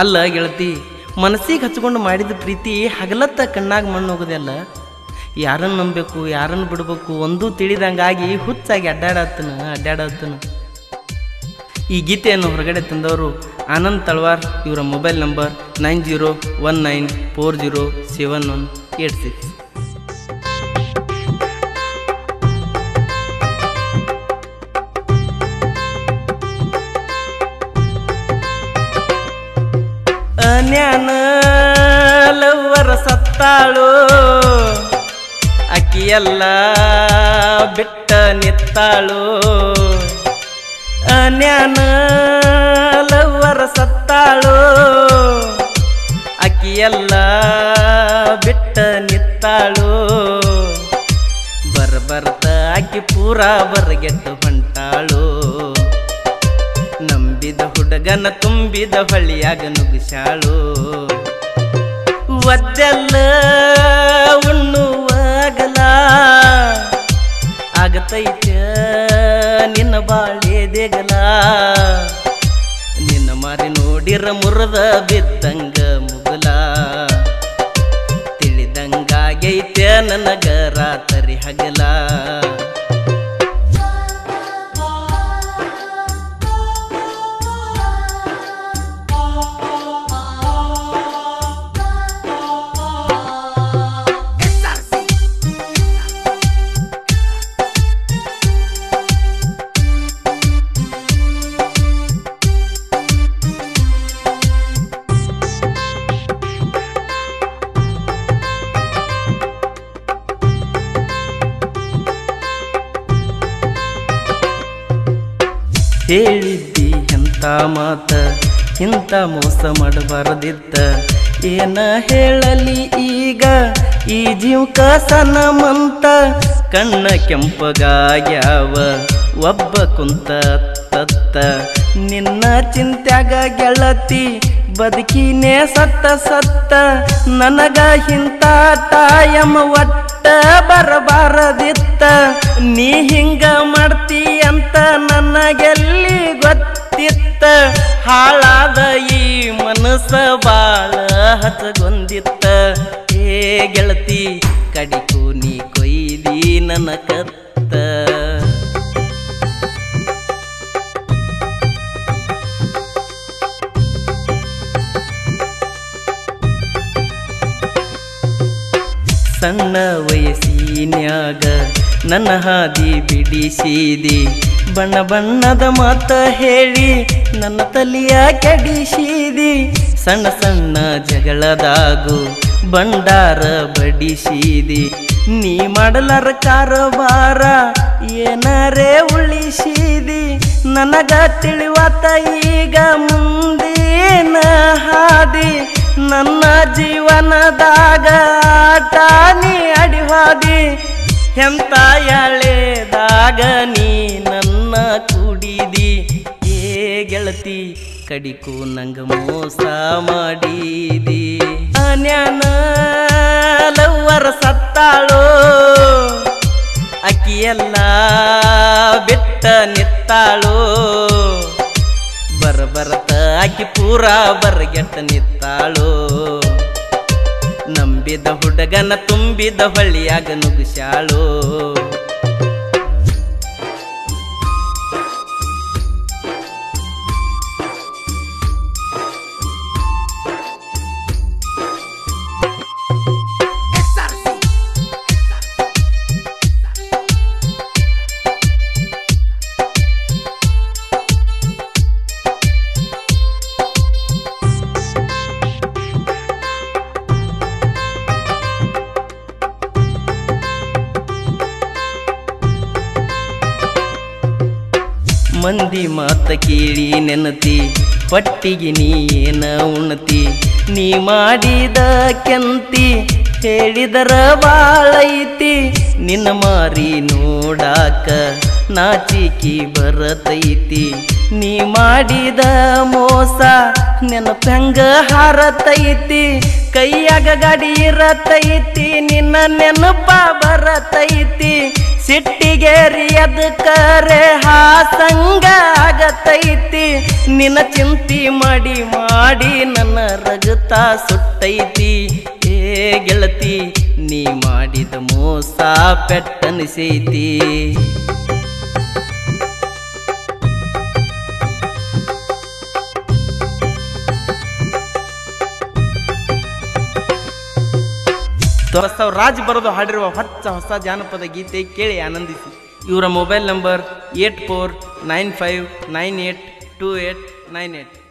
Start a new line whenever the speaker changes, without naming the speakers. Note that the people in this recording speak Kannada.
ಅಲ್ಲ ಗೆಳತಿ, ಮನಸ್ಸಿಗೆ ಹಚ್ಕೊಂಡು ಮಾಡಿದ ಪ್ರೀತಿ ಹಗಲತ್ತ ಕಣ್ಣಾಗ ಮಣ್ಣು ಹೋಗೋದಲ್ಲ. ಯಾರನ್ನು ನಂಬಬೇಕು, ಯಾರನ್ನು ಬಿಡಬೇಕು ಒಂದೂ ತಿಳಿದಂಗಾಗಿ ಹುಚ್ಚಾಗಿ ಅಡ್ಡಾಡತ್ತನು. ಈ ಗೀತೆಯನ್ನು ಹೊರಗಡೆ ತಂದವರು ಆನಂದ್ ತಳವಾರ್. ಇವರ ಮೊಬೈಲ್ ನಂಬರ್ 9019407186. ಅನ್ಯಾನ ಲವ್ವರ ಸತ್ತಾಳು, ಅಕ್ಕಿಯೆಲ್ಲ ಬಿಟ್ಟ ನಿತ್ತಾಳು. ಅನ್ಯಾನ ಲವ್ವರ ಸತ್ತಾಳು, ಅಕ್ಕಿಯೆಲ್ಲ ಬಿಟ್ಟ ನಿತ್ತಾಳು. ಬರ್ಬರ್ತ ಅಕ್ಕಿ ಪೂರಾ ಬರಗೆಟ್ಟು ಹೊಂಟಾಳು. ನಂಬಿದ ಹುಡುಗನ ತುಂಬಿದ ಹೊಳಿಯಾಗ ನುಗ್ಸಾಳು. ಒದ್ದೆಲ್ಲ ಉಣ್ಣುವಾಗಲ ಆಗತೈತ ನಿನ್ನ ಬಾಳೆ ದೇಗಲ. ನಿನ್ನ ಮಾರಿ ನೋಡಿರ ಮುರದ ಬಿದ್ದಂಗ ಮುಗಲ. ತಿಳಿದಂಗಾಗೈತೆ ನನಗ ರಾತ್ರಿ ಹಗಲ. ಹೇಳಿದ್ದಿ ಎಂಥ ಮಾತ, ಇಂಥ ಮೋಸ ಮಾಡಬಾರದಿತ್ತ. ಏನ ಹೇಳಲಿ ಈಗ ಈ ಜೀವಕ ಸನಮಂತ. ಕಣ್ಣ ಕೆಂಪಗಾಗ್ಯಾವ ಒಬ್ಬ ಕುಂತ ತತ್ತ. ನಿನ್ನ ಚಿಂತ್ಯಾಗ ಗೆಳತಿ ಬದುಕಿನೇ ಸತ್ತ. ನನಗ ಇಂಥ ತಾಯಮ್ಮ ಒಟ್ಟ ಬರಬಾರದಿತ್ತ. ನೀ ಹಿಂಗ ಮಾಡ್ತಿ ಅಂತ ನನಗೆಲ್ಲಿ ಗೊತ್ತಿತ್ತ. ಹಾಳಾದ ಈ ಮನಸ್ಸ ಬಾಳ ಹಚಗೊಂದಿತ್ತ. ಏ ಗೆಳತಿ ಕಡಿಕು ನೀ ಕೊಯ್ದಿ ನನ್ನ ಕತ್ತ. ಸಣ್ಣ ವಯಸ್ಸಿನ್ಯಾಗ ನನ್ನ ಹಾದಿ ಬಿಡಿಸಿದಿ. ಬಣ್ಣ ಬಣ್ಣದ ಮಾತ ಹೇಳಿ ನನ್ನ ತಲೆಯ ಕೆಡಿಸಿದಿ. ಸಣ್ಣ ಸಣ್ಣ ಜಗಳದಾಗು ಬಂಡಾರ ಬಡಿಸಿದಿ. ನೀ ಮಾಡಲಾರ ಕಾರವಾರ ಏನಾರೇ ಉಳಿಸಿದಿ. ನನಗ ತಿಳಿವಾತ ಈಗ ಮುಂದಿನ ಹಾದಿ. ನನ್ನ ಜೀವನದಾಗ ಆಟ ನೀ ಅಡಿವಾದಿ. ಎಂತ ಎಳೆದಾಗ ನೀ ನನ್ನ ಕುಡಿದಿ. ಏ ಗೆಳತಿ ಕಡಿಕು ನಂಗ ಮೋಸ ಮಾಡಿದಿ. ಅನ್ಯಾನ ಲವ್ವರ ಸತ್ತಾಳು, ಅಕ್ಕಿಯೆಲ್ಲ ಬಿಟ್ಟ ನಿತ್ತಾಳು. ಬರ್ಬರ್ತ ಅಕ್ಕಿ ಪೂರಾ ಬರಗೆಟ್ಟ ನಿತ್ತಾಳು. ನಂಬಿದ ಹುಡುಗನ ತುಂಬಿದ ಹೊಳಿಯಾಗ ನುಗ್ಸಾಳು. ಮಂದಿ ಮಾತ ಕೇಳಿ ನೆನತಿ, ಪಟ್ಟಿಗೆ ನೀ ಏನ ಉಣತಿ. ನೀ ಮಾಡಿದ ಕೆಂತಿ ಹೇಳಿದರ ಬಾಳೈತಿ. ನಿನ್ನ ಮಾರಿ ನೋಡಾಕ ನಾಚಿಕಿ ಬರತೈತಿ. ನೀ ಮಾಡಿದ ಮೋಸ ನೆನಪಂಗ ಹಾರತೈತಿ. ಕೈಯಾಗ ಗಾಡಿ ಇರತೈತಿ, ನಿನ್ನ ನೆನಪ ಬರತೈತಿ. ಸಿಟ್ಟಿಗೇರಿ ಅದಕ್ಕರೆ ಹಾಸಂಗ ಆಗತೈತಿ ನಿನ್ನ ಚಿಂತಿ ಮಾಡಿ ಮಾಡಿ ನನ್ನ ರಗತ ಸುಟ್ಟೈತಿ ಏ ಗೆಳತಿ ನೀ ಮಾಡಿದ ಮೋಸ ಪೆಟ್ಟನಿಸೈತಿ ರಾಜ್ ಬರೋದು ಹಾಡಿರುವ ಹೊಸ ಜಾನಪದ ಗೀತೆ ಕೇಳಿ ಆನಂದಿಸಿ. ಇವರ ಮೊಬೈಲ್ ನಂಬರ್ 8495982898.